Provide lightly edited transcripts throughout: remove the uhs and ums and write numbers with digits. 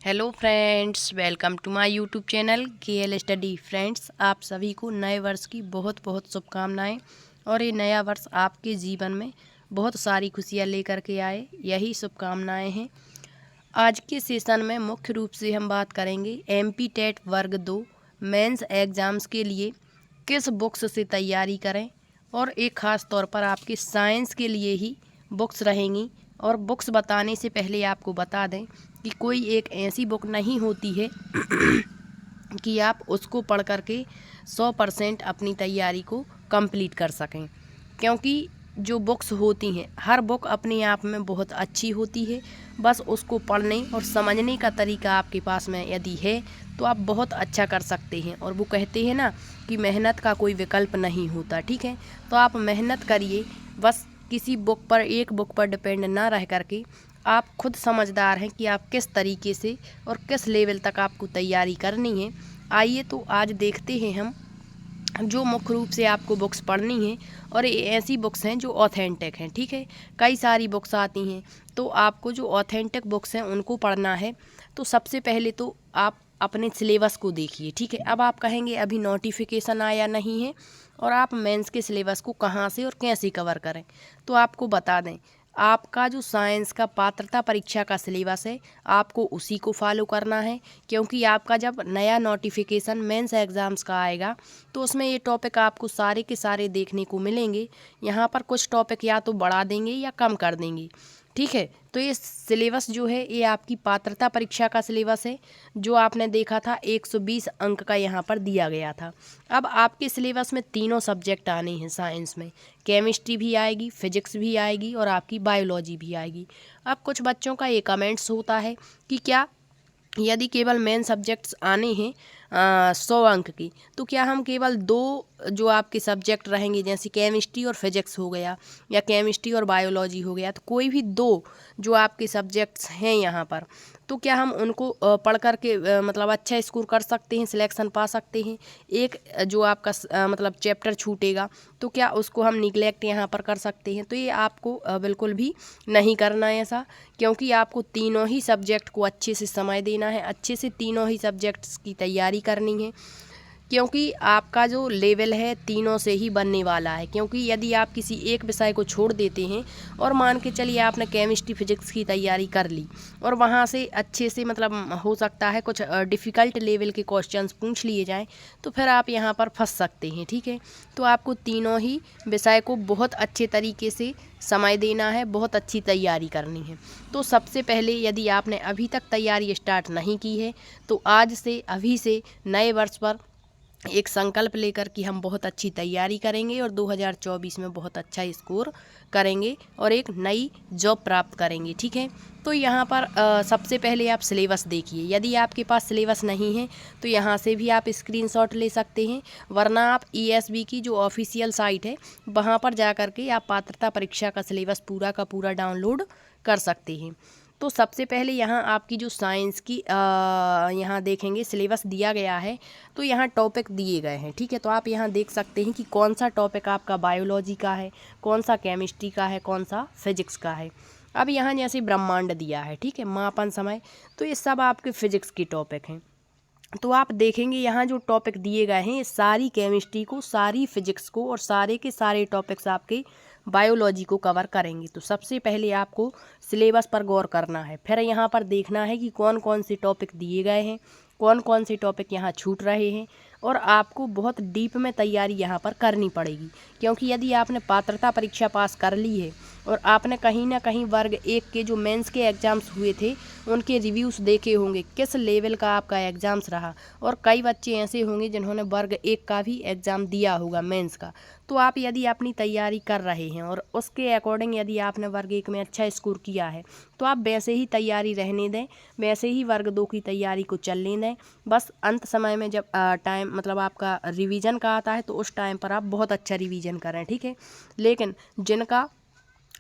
Hello friends, welcome to my YouTube channel KL स्टडी। Friends, आप सभी को नए वर्ष की बहुत बहुत शुभकामनाएं। और ये नया वर्ष आपके जीवन में बहुत सारी खुशियां लेकर के आए, यही शुभकामनाएं हैं। आज के सेशन में मुख्य रूप से हम बात करेंगे MP टेट वर्ग 2 मेंस एग्ज़ाम्स के लिए किस बुक्स से तैयारी करें। और एक ख़ास तौर पर आपके साइंस के लिए ही बुक्स रहेंगी। और बुक्स बताने से पहले आपको बता दें कि कोई एक ऐसी बुक नहीं होती है कि आप उसको पढ़ करके 100% अपनी तैयारी को कंप्लीट कर सकें, क्योंकि जो बुक्स होती हैं हर बुक अपने आप में बहुत अच्छी होती है। बस उसको पढ़ने और समझने का तरीका आपके पास में यदि है तो आप बहुत अच्छा कर सकते हैं। और वो कहते हैं ना कि मेहनत का कोई विकल्प नहीं होता, ठीक है। तो आप मेहनत करिए, बस किसी बुक पर एक बुक पर डिपेंड ना रह करके आप खुद समझदार हैं कि आप किस तरीके से और किस लेवल तक आपको तैयारी करनी है। आइए तो आज देखते हैं हम जो मुख्य रूप से आपको बुक्स पढ़नी है। और ये ऐसी बुक्स हैं जो ऑथेंटिक हैं, ठीक है। कई सारी बुक्स आती हैं, तो आपको जो ऑथेंटिक बुक्स हैं उनको पढ़ना है। तो सबसे पहले तो आप अपने सिलेबस को देखिए, ठीक है। अब आप कहेंगे अभी नोटिफिकेशन आया नहीं है और आप मेंस के सिलेबस को कहाँ से और कैसे कवर करें। तो आपको बता दें, आपका जो साइंस का पात्रता परीक्षा का सिलेबस है आपको उसी को फॉलो करना है, क्योंकि आपका जब नया नोटिफिकेशन मेंस एग्ज़ाम्स का आएगा तो उसमें ये टॉपिक आपको सारे के सारे देखने को मिलेंगे। यहाँ पर कुछ टॉपिक या तो बढ़ा देंगे या कम कर देंगे, ठीक है। तो ये सिलेबस जो है ये आपकी पात्रता परीक्षा का सिलेबस है, जो आपने देखा था 120 अंक का यहाँ पर दिया गया था। अब आपके सिलेबस में तीनों सब्जेक्ट आने हैं साइंस में, केमिस्ट्री भी आएगी, फिजिक्स भी आएगी और आपकी बायोलॉजी भी आएगी। अब कुछ बच्चों का ये कमेंट्स होता है कि क्या यदि केवल मेन सब्जेक्ट्स आने हैं 100 अंक की, तो क्या हम केवल दो जो आपके सब्जेक्ट रहेंगे जैसे केमिस्ट्री और फिजिक्स हो गया या केमिस्ट्री और बायोलॉजी हो गया, तो कोई भी दो जो आपके सब्जेक्ट्स हैं यहाँ पर, तो क्या हम उनको पढ़ कर के मतलब अच्छा स्कोर कर सकते हैं, सिलेक्शन पा सकते हैं। एक जो आपका मतलब चैप्टर छूटेगा तो क्या उसको हम निगलेक्ट यहाँ पर कर सकते हैं। तो ये आपको बिल्कुल भी नहीं करना है ऐसा, क्योंकि आपको तीनों ही सब्जेक्ट को अच्छे से समय देना है, अच्छे से तीनों ही सब्जेक्ट्स की तैयारी करनी है, क्योंकि आपका जो लेवल है तीनों से ही बनने वाला है। क्योंकि यदि आप किसी एक विषय को छोड़ देते हैं और मान के चलिए आपने केमिस्ट्री फिजिक्स की तैयारी कर ली और वहाँ से अच्छे से मतलब हो सकता है कुछ डिफ़िकल्ट लेवल के क्वेश्चंस पूछ लिए जाएं, तो फिर आप यहाँ पर फंस सकते हैं, ठीक है। तो आपको तीनों ही विषय को बहुत अच्छे तरीके से समय देना है, बहुत अच्छी तैयारी करनी है। तो सबसे पहले यदि आपने अभी तक तैयारी स्टार्ट नहीं की है तो आज से अभी से नए वर्ष पर एक संकल्प लेकर कि हम बहुत अच्छी तैयारी करेंगे और 2024 में बहुत अच्छा स्कोर करेंगे और एक नई जॉब प्राप्त करेंगे, ठीक है। तो यहाँ पर सबसे पहले आप सिलेबस देखिए। यदि आपके पास सिलेबस नहीं है तो यहाँ से भी आप स्क्रीनशॉट ले सकते हैं, वरना आप ESB की जो ऑफिशियल साइट है वहाँ पर जा कर के आप पात्रता परीक्षा का सिलेबस पूरा का पूरा डाउनलोड कर सकते हैं। तो सबसे पहले यहाँ आपकी जो साइंस की यहाँ देखेंगे सिलेबस दिया गया है, तो यहाँ टॉपिक दिए गए हैं, ठीक है। तो आप यहाँ देख सकते हैं कि कौन सा टॉपिक आपका बायोलॉजी का है, कौन सा केमिस्ट्री का है, कौन सा फिजिक्स का है। अब यहाँ जैसे ब्रह्मांड दिया है, ठीक है, मापन समय, तो ये सब आपके फिजिक्स के टॉपिक हैं। तो आप देखेंगे यहाँ जो टॉपिक दिए गए हैं सारी केमिस्ट्री को, सारी फिजिक्स को और सारे के सारे टॉपिक्स आपके बायोलॉजी को कवर करेंगे। तो सबसे पहले आपको सिलेबस पर गौर करना है, फिर यहाँ पर देखना है कि कौन कौन से टॉपिक दिए गए हैं, कौन कौन से टॉपिक यहाँ छूट रहे हैं। और आपको बहुत डीप में तैयारी यहाँ पर करनी पड़ेगी, क्योंकि यदि आपने पात्रता परीक्षा पास कर ली है और आपने कहीं ना कहीं वर्ग 1 के जो मेंस के एग्ज़ाम्स हुए थे उनके रिव्यूज़ देखे होंगे, किस लेवल का आपका एग्ज़ाम्स रहा। और कई बच्चे ऐसे होंगे जिन्होंने वर्ग 1 का भी एग्ज़ाम दिया होगा मेंस का। तो आप यदि अपनी तैयारी कर रहे हैं और उसके अकॉर्डिंग यदि आपने वर्ग 1 में अच्छा स्कोर किया है तो आप वैसे ही तैयारी रहने दें, वैसे ही वर्ग 2 की तैयारी को चलने दें। बस अंत समय में जब टाइम मतलब आपका रिवीजन का आता है तो उस टाइम पर आप बहुत अच्छा रिवीजन करें, ठीक है। लेकिन जिनका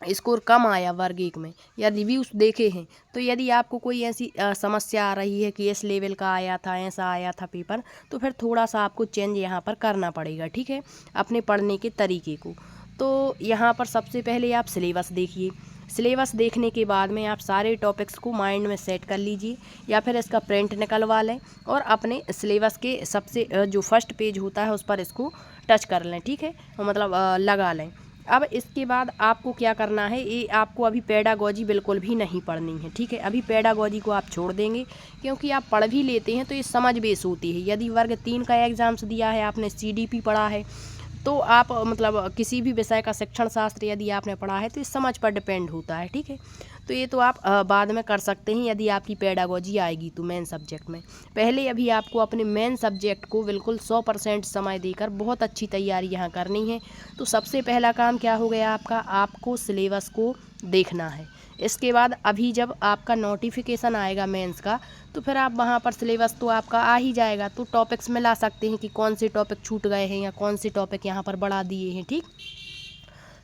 स्कोर कम आया वर्ग 1 में या रिव्यूज़ देखे हैं, तो यदि आपको कोई ऐसी समस्या आ रही है कि इस लेवल का आया था, ऐसा आया था पेपर, तो फिर थोड़ा सा आपको चेंज यहाँ पर करना पड़ेगा, ठीक है, अपने पढ़ने के तरीके को। तो यहाँ पर सबसे पहले आप सिलेबस देखिए। सिलेबस देखने के बाद में आप सारे टॉपिक्स को माइंड में सेट कर लीजिए या फिर इसका प्रिंट निकलवा लें और अपने सिलेबस के सबसे जो फर्स्ट पेज होता है उस पर इसको टच कर लें, ठीक है, मतलब लगा लें। अब इसके बाद आपको क्या करना है, ये आपको अभी पेडागॉजी बिल्कुल भी नहीं पढ़नी है, ठीक है। अभी पेडागॉजी को आप छोड़ देंगे क्योंकि आप पढ़ भी लेते हैं तो ये समझ बेस होती है। यदि वर्ग 3 का एग्ज़ाम्स दिया है, आपने CDP पढ़ा है, तो आप मतलब किसी भी विषय का शिक्षण शास्त्र यदि आपने पढ़ा है तो ये समझ पर डिपेंड होता है, ठीक है। तो ये तो आप बाद में कर सकते हैं यदि आपकी पेडागॉजी आएगी तो मेन सब्जेक्ट में। पहले अभी आपको अपने मेन सब्जेक्ट को बिल्कुल 100% समय देकर बहुत अच्छी तैयारी यहाँ करनी है। तो सबसे पहला काम क्या हो गया आपका, आपको सिलेबस को देखना है। इसके बाद अभी जब आपका नोटिफिकेशन आएगा मेंस का तो फिर आप वहाँ पर सिलेबस तो आपका आ ही जाएगा, तो टॉपिक्स में ला सकते हैं कि कौन से टॉपिक छूट गए हैं या कौन से टॉपिक यहाँ पर बढ़ा दिए हैं, ठीक।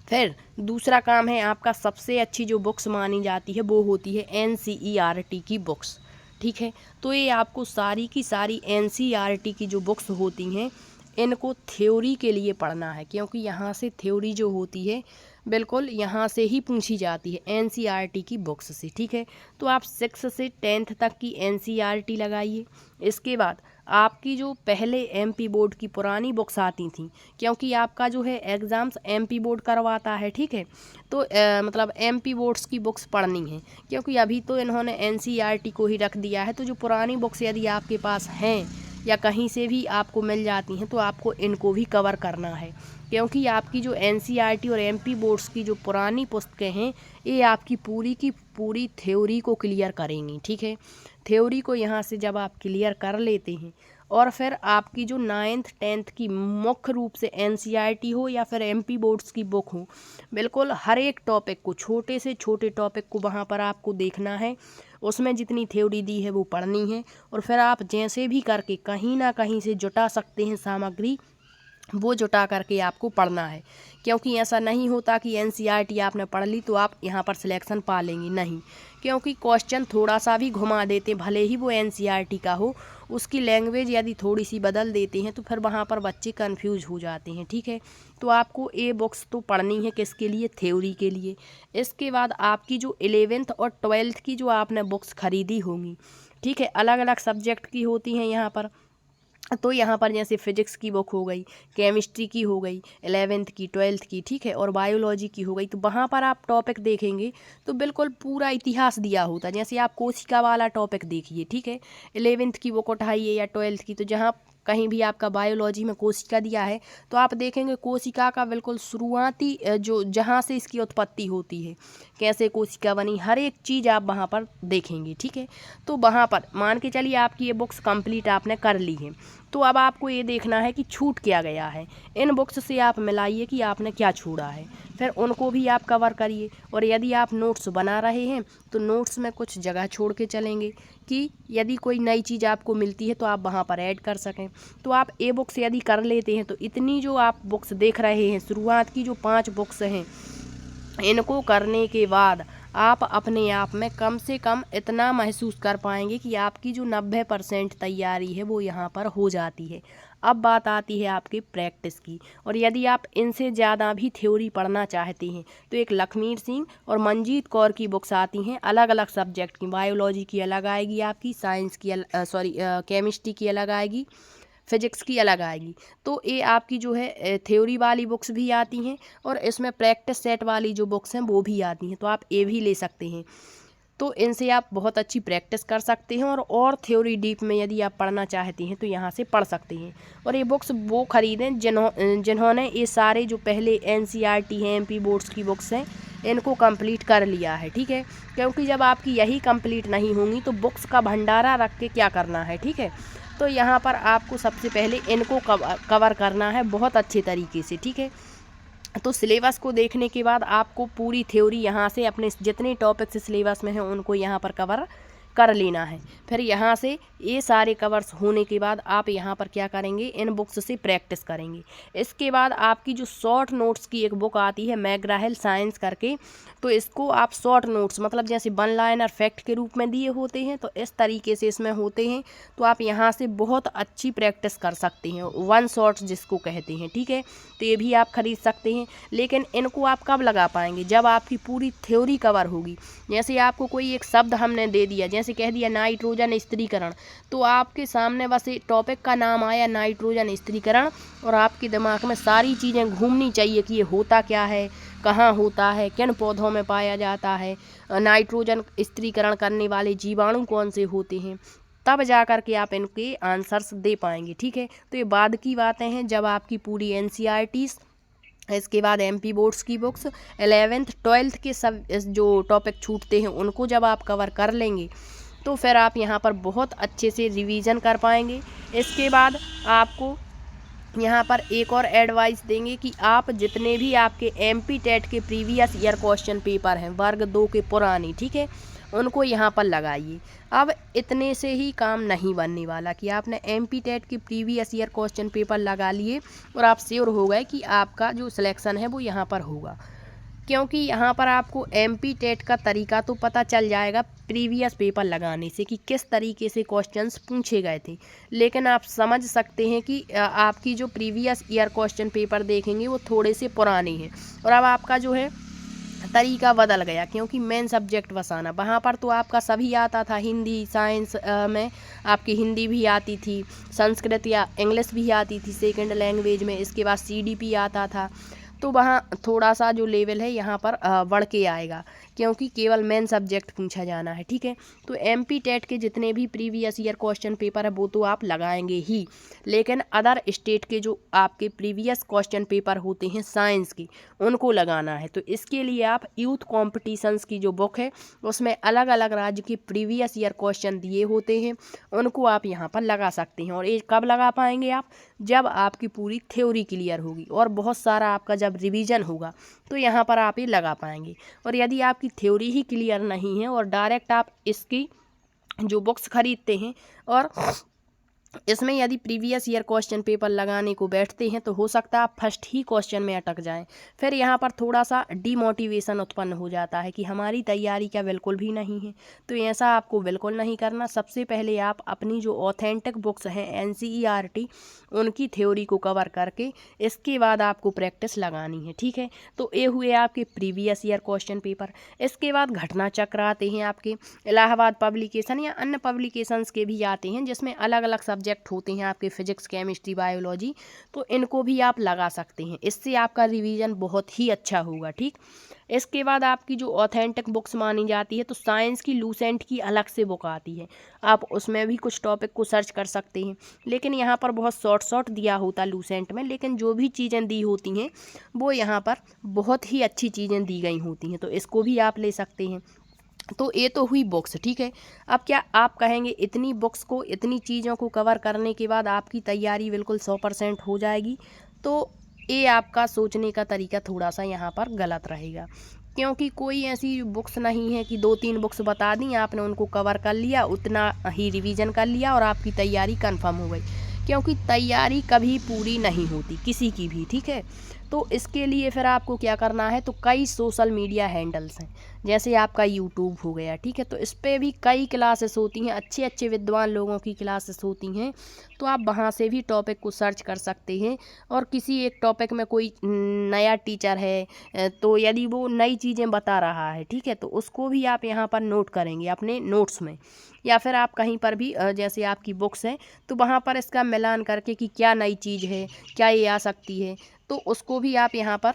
फिर दूसरा काम है आपका, सबसे अच्छी जो बुक्स मानी जाती है वो होती है NCERT की बुक्स, ठीक है। तो ये आपको सारी की सारी NCERT की जो बुक्स होती हैं इनको थ्योरी के लिए पढ़ना है, क्योंकि यहाँ से थ्योरी जो होती है बिल्कुल यहाँ से ही पूछी जाती है NCERT की बुक्स से, ठीक है। तो आप 6 से 10th तक की NCERT लगाइए। इसके बाद आपकी जो पहले MP बोर्ड की पुरानी बुक्स आती थी, क्योंकि आपका जो है एग्ज़ाम्स MP बोर्ड करवाता है, ठीक है। तो मतलब MP बोर्ड्स की बुक्स पढ़नी है, क्योंकि अभी तो इन्होंने NCERT को ही रख दिया है। तो जो पुरानी बुक्स यदि आपके पास हैं या कहीं से भी आपको मिल जाती हैं तो आपको इनको भी कवर करना है, क्योंकि आपकी जो NCERT और MP बोर्ड्स की जो पुरानी पुस्तकें हैं ये आपकी पूरी की पूरी थ्योरी को क्लियर करेंगी, ठीक है। थ्योरी को यहाँ से जब आप क्लियर कर लेते हैं और फिर आपकी जो 9th 10th की मुख्य रूप से NCERT हो या फिर MP बोर्ड्स की बुक हो, बिल्कुल हर एक टॉपिक को, छोटे से छोटे टॉपिक को वहाँ पर आपको देखना है। उसमें जितनी थ्योरी दी है वो पढ़नी है और फिर आप जैसे भी करके कहीं ना कहीं से जुटा सकते हैं सामग्री, वो जुटा करके आपको पढ़ना है। क्योंकि ऐसा नहीं होता कि NCERT आपने पढ़ ली तो आप यहाँ पर सिलेक्शन पा लेंगे, नहीं, क्योंकि क्वेश्चन थोड़ा सा भी घुमा देते, भले ही वो NCERT का हो, उसकी लैंग्वेज यदि थोड़ी सी बदल देते हैं तो फिर वहाँ पर बच्चे कंफ्यूज हो जाते हैं, ठीक है। तो आपको ये बुक्स तो पढ़नी है किसके लिए, थ्योरी के लिए। इसके बाद आपकी जो 11th और 12th की जो आपने बुक्स खरीदी होंगी, ठीक है, अलग अलग सब्जेक्ट की होती हैं यहाँ पर। तो यहाँ पर जैसे फिजिक्स की बुक हो गई, केमिस्ट्री की हो गई, 11th की, 12th की, ठीक है, और बायोलॉजी की हो गई। तो वहाँ पर आप टॉपिक देखेंगे तो बिल्कुल पूरा इतिहास दिया होता है। जैसे आप कोशिका वाला टॉपिक देखिए, ठीक है, 11th की बुक उठाइए या 12th की, तो जहाँ कहीं भी आपका बायोलॉजी में कोशिका दिया है तो आप देखेंगे कोशिका का बिल्कुल शुरुआती जो जहाँ से इसकी उत्पत्ति होती है, कैसे कोशिका बनी, हर एक चीज़ आप वहाँ पर देखेंगे, ठीक है। तो वहाँ पर मान के चलिए आपकी ये बुक्स कंप्लीट आपने कर ली है, तो अब आपको ये देखना है कि छूट क्या गया है। इन बुक्स से आप मिलाइए कि आपने क्या छोड़ा है, फिर उनको भी आप कवर करिए। और यदि आप नोट्स बना रहे हैं तो नोट्स में कुछ जगह छोड़ के चलेंगे कि यदि कोई नई चीज़ आपको मिलती है तो आप वहाँ पर ऐड कर सकें। तो आप ए बुक्स यदि कर लेते हैं तो इतनी जो आप बुक्स देख रहे हैं, शुरुआत की जो 5 बुक्स हैं, इनको करने के बाद आप अपने आप में कम से कम इतना महसूस कर पाएंगे कि आपकी जो 90% तैयारी है वो यहाँ पर हो जाती है। अब बात आती है आपकी प्रैक्टिस की, और यदि आप इनसे ज़्यादा भी थ्योरी पढ़ना चाहते हैं तो एक लखमीर सिंह और मंजीत कौर की बुक्स आती हैं अलग अलग सब्जेक्ट की। बायोलॉजी की अलग आएगी आपकी, साइंस की केमिस्ट्री की अलग आएगी, फिजिक्स की अलग आएगी। तो ये आपकी जो है थ्योरी वाली बुक्स भी आती हैं और इसमें प्रैक्टिस सेट वाली जो बुक्स हैं वो भी आती हैं, तो आप ये भी ले सकते हैं। तो इनसे आप बहुत अच्छी प्रैक्टिस कर सकते हैं और थ्योरी डीप में यदि आप पढ़ना चाहते हैं तो यहाँ से पढ़ सकते हैं। और ये बुक्स वो ख़रीदें जिन्होंने ये सारे जो पहले NCERT हैं, MP बोर्ड्स की बुक्स हैं, इनको कंप्लीट कर लिया है, ठीक है। क्योंकि जब आपकी यही कंप्लीट नहीं होंगी तो बुक्स का भंडारा रख के क्या करना है, ठीक है। तो यहाँ पर आपको सबसे पहले इनको कवर करना है बहुत अच्छे तरीके से, ठीक है। तो सिलेबस को देखने के बाद आपको पूरी थ्योरी यहाँ से अपने जितने टॉपिक्स सिलेबस में हैं उनको यहाँ पर कवर कर लेना है। फिर यहाँ से ये सारे कवर्स होने के बाद आप यहाँ पर क्या करेंगे, इन बुक्स से प्रैक्टिस करेंगे। इसके बाद आपकी जो शॉर्ट नोट्स की एक बुक आती है मैग्रा हिल साइंस करके, तो इसको आप शॉर्ट नोट्स मतलब जैसे वन लाइनर फैक्ट के रूप में दिए होते हैं, तो इस तरीके से इसमें होते हैं। तो आप यहाँ से बहुत अच्छी प्रैक्टिस कर सकते हैं, वन शॉट्स जिसको कहते हैं, ठीक है। तो ये भी आप खरीद सकते हैं, लेकिन इनको आप कब लगा पाएंगे, जब आपकी पूरी थ्योरी कवर होगी। जैसे आपको कोई एक शब्द हमने दे दिया, जैसे कह दिया नाइट्रोजन स्थिरीकरण, तो आपके सामने बस टॉपिक का नाम आया नाइट्रोजन स्थिरीकरण, और आपके दिमाग में सारी चीज़ें घूमनी चाहिए कि ये होता क्या है, कहाँ होता है, किन पौधों में पाया जाता है, नाइट्रोजन स्थिरीकरण करने वाले जीवाणु कौन से होते हैं, तब जा कर के आप इनके आंसर्स दे पाएंगे, ठीक है। तो ये बाद की बातें हैं, जब आपकी पूरी एनसीईआरटीज़, इसके बाद एमपी बोर्ड्स की बुक्स 11th 12th के सब जो टॉपिक छूटते हैं उनको जब आप कवर कर लेंगे, तो फिर आप यहाँ पर बहुत अच्छे से रिवीजन कर पाएंगे। इसके बाद आपको यहाँ पर एक और एडवाइस देंगे कि आप जितने भी आपके एमपी टेट के प्रीवियस ईयर क्वेश्चन पेपर हैं वर्ग 2 के पुराने, ठीक है, उनको यहाँ पर लगाइए। अब इतने से ही काम नहीं बनने वाला कि आपने एमपी टेट के प्रीवियस ईयर क्वेश्चन पेपर लगा लिए और आप श्योर हो गए कि आपका जो सिलेक्शन है वो यहाँ पर होगा, क्योंकि यहाँ पर आपको एमपी टेट का तरीका तो पता चल जाएगा प्रीवियस पेपर लगाने से कि किस तरीके से क्वेश्चंस पूछे गए थे, लेकिन आप समझ सकते हैं कि आपकी जो प्रीवियस ईयर क्वेश्चन पेपर देखेंगे वो थोड़े से पुराने हैं, और अब आपका जो है तरीका बदल गया, क्योंकि मेन सब्जेक्ट बसाना वहाँ पर तो आपका सभी आता था। हिंदी साइंस में आपकी हिंदी भी आती थी, संस्कृत या इंग्लिश भी आती थी सेकंड लैंग्वेज में, इसके बाद सीडीपी आता था। तो वहाँ थोड़ा सा जो लेवल है यहाँ पर बढ़ के आएगा, क्योंकि केवल मेन सब्जेक्ट पूछा जाना है, ठीक है। तो एमपी टेट के जितने भी प्रीवियस ईयर क्वेश्चन पेपर है वो तो आप लगाएंगे ही, लेकिन अदर स्टेट के जो आपके प्रीवियस क्वेश्चन पेपर होते हैं साइंस के, उनको लगाना है। तो इसके लिए आप यूथ कॉम्पिटिशन्स की जो बुक है उसमें अलग अलग राज्य के प्रीवियस ईयर क्वेश्चन दिए होते हैं, उनको आप यहाँ पर लगा सकते हैं। और ये कब लगा पाएंगे आप, जब आपकी पूरी थ्योरी क्लियर होगी और बहुत सारा आपका जब रिवीजन होगा, तो यहाँ पर आप ये लगा पाएंगे। और यदि आपकी थ्योरी ही क्लियर नहीं है और डायरेक्ट आप इसकी जो बुक्स खरीदते हैं और इसमें यदि प्रीवियस ईयर क्वेश्चन पेपर लगाने को बैठते हैं, तो हो सकता है आप फर्स्ट ही क्वेश्चन में अटक जाएं। फिर यहाँ पर थोड़ा सा डीमोटिवेशन उत्पन्न हो जाता है कि हमारी तैयारी क्या बिल्कुल भी नहीं है। तो ऐसा आपको बिल्कुल नहीं करना। सबसे पहले आप अपनी जो ऑथेंटिक बुक्स हैं एनसीईआरटी, उनकी थ्योरी को कवर करके इसके बाद आपको प्रैक्टिस लगानी है, ठीक है। तो ये हुए आपके प्रीवियस ईयर क्वेश्चन पेपर। इसके बाद घटना चक्र आते हैं आपके, इलाहाबाद पब्लिकेशन या अन्य पब्लिकेशंस के भी आते हैं, जिसमें अलग अलग सब्जेक्ट होते हैं आपके फिजिक्स केमिस्ट्री बायोलॉजी, तो इनको भी आप लगा सकते हैं। इससे आपका रिवीजन बहुत ही अच्छा होगा, ठीक। इसके बाद आपकी जो ऑथेंटिक बुक्स मानी जाती है, तो साइंस की लूसेंट की अलग से बुक आती है, आप उसमें भी कुछ टॉपिक को सर्च कर सकते हैं, लेकिन यहाँ पर बहुत शॉर्ट दिया होता लूसेंट में, लेकिन जो भी चीज़ें दी होती हैं वो यहाँ पर बहुत ही अच्छी चीज़ें दी गई होती हैं, तो इसको भी आप ले सकते हैं। तो ये तो हुई बुक्स, ठीक है। अब क्या आप कहेंगे इतनी बुक्स को, इतनी चीज़ों को कवर करने के बाद आपकी तैयारी बिल्कुल 100% हो जाएगी? तो ये आपका सोचने का तरीका थोड़ा सा यहाँ पर गलत रहेगा, क्योंकि कोई ऐसी बुक्स नहीं है कि 2-3 बुक्स बता दी, आपने उनको कवर कर लिया, उतना ही रिवीजन कर लिया और आपकी तैयारी कंफर्म हो गई, क्योंकि तैयारी कभी पूरी नहीं होती किसी की भी, ठीक है। तो इसके लिए फिर आपको क्या करना है, तो कई सोशल मीडिया हैंडल्स हैं, जैसे आपका यूट्यूब हो गया, ठीक है। तो इस पर भी कई क्लासेस होती हैं, अच्छे अच्छे विद्वान लोगों की क्लासेस होती हैं, तो आप वहाँ से भी टॉपिक को सर्च कर सकते हैं। और किसी एक टॉपिक में कोई नया टीचर है, तो यदि वो नई चीज़ें बता रहा है, ठीक है, तो उसको भी आप यहाँ पर नोट करेंगे अपने नोट्स में, या फिर आप कहीं पर भी जैसे आपकी बुक्स हैं तो वहाँ पर इसका मिलान करके कि क्या नई चीज़ है, क्या ये आ सकती है, तो उसको भी आप यहाँ पर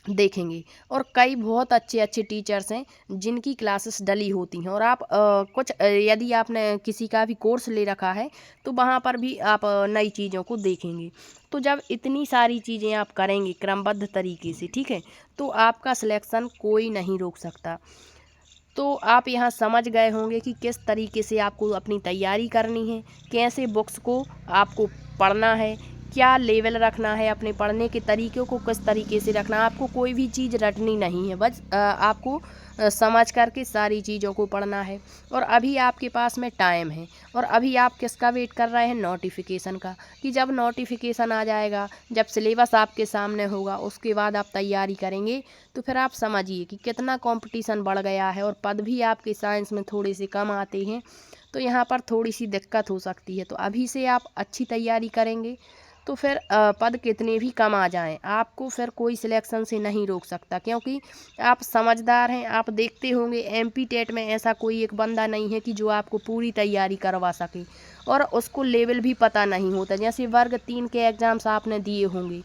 देखेंगे। और कई बहुत अच्छे अच्छे टीचर्स हैं जिनकी क्लासेस डली होती हैं, और आप कुछ यदि आपने किसी का भी कोर्स ले रखा है तो वहाँ पर भी आप नई चीज़ों को देखेंगे। तो जब इतनी सारी चीज़ें आप करेंगे क्रमबद्ध तरीके से, ठीक है, तो आपका सिलेक्शन कोई नहीं रोक सकता। तो आप यहाँ समझ गए होंगे कि किस तरीके से आपको अपनी तैयारी करनी है, कैसे बुक्स को आपको पढ़ना है, क्या लेवल रखना है, अपने पढ़ने के तरीक़ों को किस तरीके से रखना है। आपको कोई भी चीज़ रटनी नहीं है, बस आपको समझ करके सारी चीज़ों को पढ़ना है। और अभी आपके पास में टाइम है, और अभी आप किसका वेट कर रहे हैं? नोटिफिकेशन का, कि जब नोटिफिकेशन आ जाएगा, जब सिलेबस आपके सामने होगा, उसके बाद आप तैयारी करेंगे तो फिर आप समझिए कि कितना कंपटीशन बढ़ गया है। और पद भी आपके साइंस में थोड़े से कम आते हैं, तो यहाँ पर थोड़ी सी दिक्कत हो सकती है। तो अभी से आप अच्छी तैयारी करेंगे तो फिर पद कितने भी कम आ जाएं, आपको फिर कोई सिलेक्शन से नहीं रोक सकता, क्योंकि आप समझदार हैं। आप देखते होंगे एमपी टेट में ऐसा कोई एक बंदा नहीं है कि जो आपको पूरी तैयारी करवा सके, और उसको लेवल भी पता नहीं होता। जैसे वर्ग 3 के एग्ज़ाम्स आपने दिए होंगे,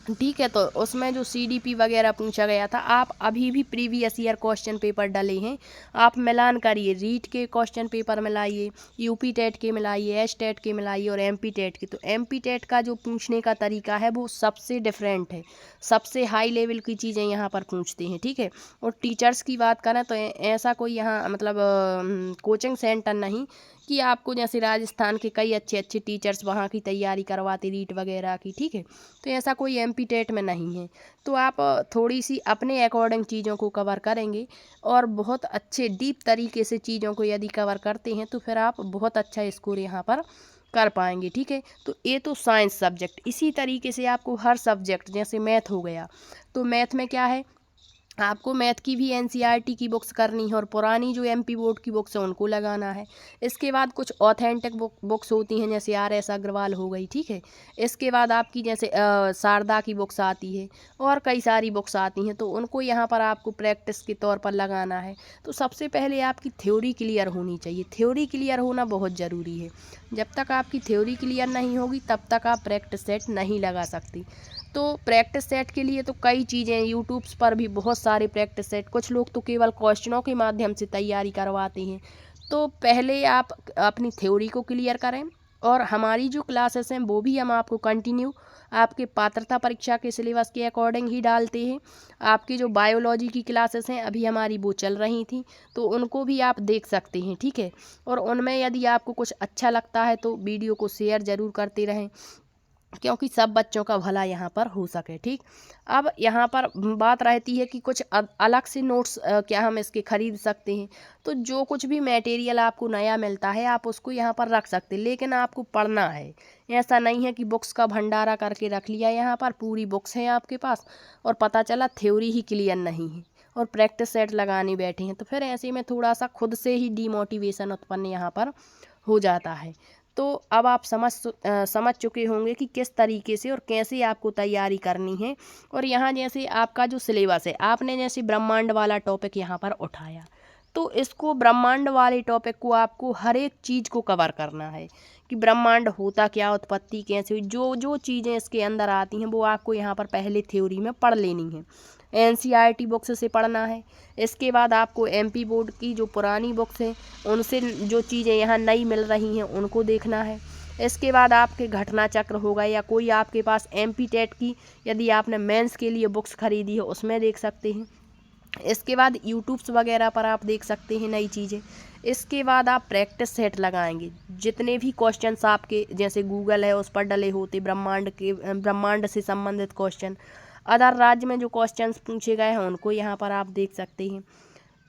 ठीक है, तो उसमें जो सीडीपी वगैरह पूछा गया था, आप अभी भी प्रीवियस ईयर क्वेश्चन पेपर डले हैं, आप मिलान करिए, रीट के क्वेश्चन पेपर मिलाइए, यूपी टेट के मिलाइए, एच टेट के मिलाइए और एमपी टेट के। तो एमपी टेट का जो पूछने का तरीका है वो सबसे डिफरेंट है, सबसे हाई लेवल की चीज़ें यहाँ पर पूछते हैं, ठीक है। और टीचर्स की बात करें तो ऐसा कोई यहाँ मतलब कोचिंग सेंटर नहीं कि आपको जैसे राजस्थान के कई अच्छे अच्छे टीचर्स वहाँ की तैयारी करवाते रीट वगैरह की, ठीक है। तो ऐसा कोई एमपी टेट में नहीं है। तो आप थोड़ी सी अपने अकॉर्डिंग चीज़ों को कवर करेंगे और बहुत अच्छे डीप तरीके से चीज़ों को यदि कवर करते हैं तो फिर आप बहुत अच्छा स्कोर यहाँ पर कर पाएंगे, ठीक है। तो ये तो साइंस सब्जेक्ट, इसी तरीके से आपको हर सब्जेक्ट, जैसे मैथ हो गया, तो मैथ में क्या है, आपको मैथ की भी एनसीईआरटी की बुक्स करनी है और पुरानी जो एमपी बोर्ड की बुक्स है उनको लगाना है। इसके बाद कुछ ऑथेंटिक बुक्स होती हैं, जैसे आर एस अग्रवाल हो गई, ठीक है। इसके बाद आपकी जैसे शारदा की बुक्स आती है और कई सारी बुक्स आती हैं, तो उनको यहाँ पर आपको प्रैक्टिस के तौर पर लगाना है। तो सबसे पहले आपकी थ्योरी क्लियर होनी चाहिए, थ्योरी क्लियर होना बहुत ज़रूरी है। जब तक आपकी थ्योरी क्लियर नहीं होगी तब तक आप प्रैक्टिस सेट नहीं लगा सकती। तो प्रैक्टिस सेट के लिए तो कई चीज़ें यूट्यूब्स पर भी बहुत सारे प्रैक्टिस सेट, कुछ लोग तो केवल क्वेश्चनों के माध्यम से तैयारी करवाते हैं। तो पहले आप अपनी थ्योरी को क्लियर करें, और हमारी जो क्लासेस हैं वो भी हम आपको कंटिन्यू आपके पात्रता परीक्षा के सिलेबस के अकॉर्डिंग ही डालते हैं। आपकी जो बायोलॉजी की क्लासेस हैं अभी हमारी वो चल रही थी, तो उनको भी आप देख सकते हैं, ठीक है। और उनमें यदि आपको कुछ अच्छा लगता है तो वीडियो को शेयर ज़रूर करते रहें, क्योंकि सब बच्चों का भला यहाँ पर हो सके, ठीक। अब यहाँ पर बात रहती है कि कुछ अलग से नोट्स क्या हम इसके खरीद सकते हैं। तो जो कुछ भी मटेरियल आपको नया मिलता है आप उसको यहाँ पर रख सकते हैं, लेकिन आपको पढ़ना है। ऐसा नहीं है कि बुक्स का भंडारा करके रख लिया, यहाँ पर पूरी बुक्स हैं आपके पास और पता चला थ्योरी ही क्लियर नहीं है और प्रैक्टिस सेट लगाने बैठे हैं, तो फिर ऐसे में थोड़ा सा खुद से ही डीमोटिवेशन उत्पन्न यहाँ पर हो जाता है। तो अब आप समझ चुके होंगे कि किस तरीके से और कैसे आपको तैयारी करनी है। और यहाँ जैसे आपका जो सिलेबस है, आपने जैसे ब्रह्मांड वाला टॉपिक यहाँ पर उठाया, तो इसको ब्रह्मांड वाले टॉपिक को आपको हर एक चीज़ को कवर करना है कि ब्रह्मांड होता क्या, उत्पत्ति कैसे हुई, जो जो चीज़ें इसके अंदर आती हैं वो आपको यहाँ पर पहले थ्योरी में पढ़ लेनी है, एनसीईआरटी बुक्स से पढ़ना है। इसके बाद आपको एमपी बोर्ड की जो पुरानी बुक्स हैं उनसे जो चीज़ें यहाँ नई मिल रही हैं उनको देखना है। इसके बाद आपके घटना चक्र होगा या कोई आपके पास एमपी टेट की यदि आपने मेंस के लिए बुक्स खरीदी है उसमें देख सकते हैं। इसके बाद यूट्यूब्स वगैरह पर आप देख सकते हैं नई चीज़ें। इसके बाद आप प्रैक्टिस सेट लगाएंगे, जितने भी क्वेश्चंस आपके जैसे गूगल है उस पर डले होते ब्रह्मांड से संबंधित क्वेश्चन, अदर राज्य में जो क्वेश्चंस पूछे गए हैं उनको यहाँ पर आप देख सकते हैं।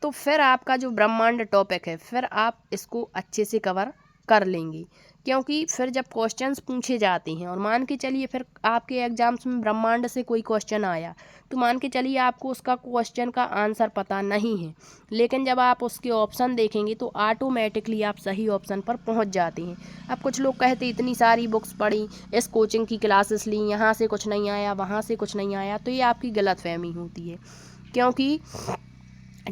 तो फिर आपका जो ब्रह्मांड टॉपिक है फिर आप इसको अच्छे से कवर कर लेंगे, क्योंकि फिर जब क्वेश्चंस पूछे जाते हैं और मान के चलिए फिर आपके एग्जाम्स में ब्रह्मांड से कोई क्वेश्चन आया, तो मान के चलिए आपको उसका क्वेश्चन का आंसर पता नहीं है, लेकिन जब आप उसके ऑप्शन देखेंगे तो ऑटोमेटिकली आप सही ऑप्शन पर पहुंच जाते हैं। अब कुछ लोग कहते इतनी सारी बुक्स पढ़ी, इस कोचिंग की क्लासेस ली, यहाँ से कुछ नहीं आया, वहाँ से कुछ नहीं आया, तो ये आपकी गलतफहमी होती है। क्योंकि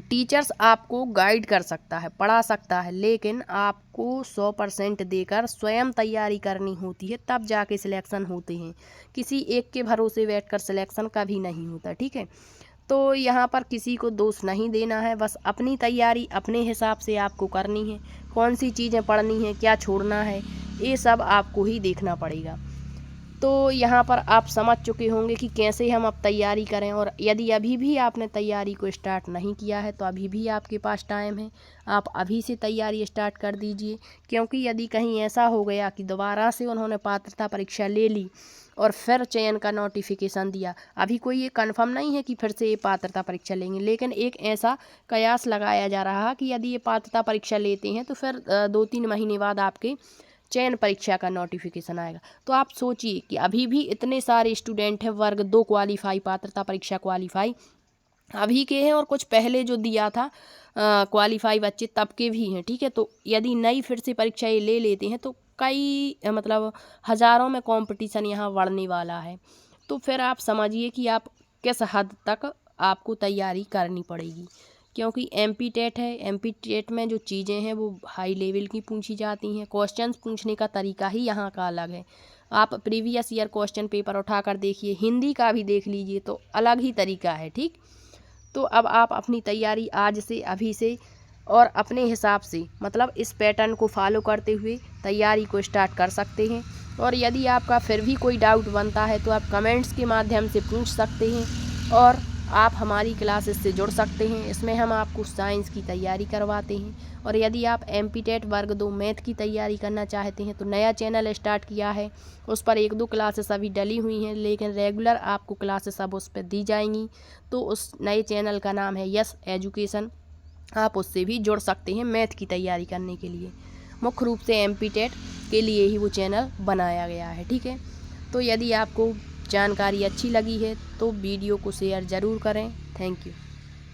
टीचर्स आपको गाइड कर सकता है, पढ़ा सकता है, लेकिन आपको 100% देकर स्वयं तैयारी करनी होती है, तब जाके सिलेक्शन होते हैं। किसी एक के भरोसे बैठकर सिलेक्शन कभी नहीं होता, ठीक है। तो यहाँ पर किसी को दोष नहीं देना है, बस अपनी तैयारी अपने हिसाब से आपको करनी है। कौन सी चीज़ें पढ़नी है, क्या छोड़ना है, ये सब आपको ही देखना पड़ेगा। तो यहाँ पर आप समझ चुके होंगे कि कैसे हम अब तैयारी करें। और यदि अभी भी आपने तैयारी को स्टार्ट नहीं किया है तो अभी भी आपके पास टाइम है, आप अभी से तैयारी स्टार्ट कर दीजिए। क्योंकि यदि कहीं ऐसा हो गया कि दोबारा से उन्होंने पात्रता परीक्षा ले ली और फिर चयन का नोटिफिकेशन दिया। अभी कोई ये कन्फर्म नहीं है कि फिर से ये पात्रता परीक्षा लेंगे, लेकिन एक ऐसा कयास लगाया जा रहा है कि यदि ये पात्रता परीक्षा लेते हैं तो फिर 2-3 महीने बाद आपके चयन परीक्षा का नोटिफिकेशन आएगा। तो आप सोचिए कि अभी भी इतने सारे स्टूडेंट हैं वर्ग 2 क्वालीफाई, पात्रता परीक्षा क्वालीफाई अभी के हैं, और कुछ पहले जो दिया था क्वालीफाई बच्चे तब के भी हैं, ठीक है। तो यदि नई फिर से परीक्षा ये ले लेते हैं तो कई मतलब हज़ारों में कंपटीशन यहाँ बढ़ने वाला है। तो फिर आप समझिए कि आप किस हद तक आपको तैयारी करनी पड़ेगी, क्योंकि एमपी टेट है। एमपी टेट में जो चीज़ें हैं वो हाई लेवल की पूछी जाती हैं। क्वेश्चंस पूछने का तरीका ही यहाँ का अलग है। आप प्रीवियस ईयर क्वेश्चन पेपर उठाकर देखिए, हिंदी का भी देख लीजिए तो अलग ही तरीका है, ठीक। तो अब आप अपनी तैयारी आज से, अभी से और अपने हिसाब से मतलब इस पैटर्न को फॉलो करते हुए तैयारी को स्टार्ट कर सकते हैं। और यदि आपका फिर भी कोई डाउट बनता है तो आप कमेंट्स के माध्यम से पूछ सकते हैं, और आप हमारी क्लासेस से जुड़ सकते हैं। इसमें हम आपको साइंस की तैयारी करवाते हैं। और यदि आप एमपी टेट वर्ग 2 मैथ की तैयारी करना चाहते हैं तो नया चैनल स्टार्ट किया है, उस पर 1-2 क्लासेस अभी डली हुई हैं, लेकिन रेगुलर आपको क्लासेस अब उस पर दी जाएंगी। तो उस नए चैनल का नाम है यस एजुकेशन, आप उससे भी जुड़ सकते हैं मैथ की तैयारी करने के लिए। मुख्य रूप से एमपी टेट के लिए ही वो चैनल बनाया गया है, ठीक है। तो यदि आपको जानकारी अच्छी लगी है तो वीडियो को शेयर ज़रूर करें। Thank you.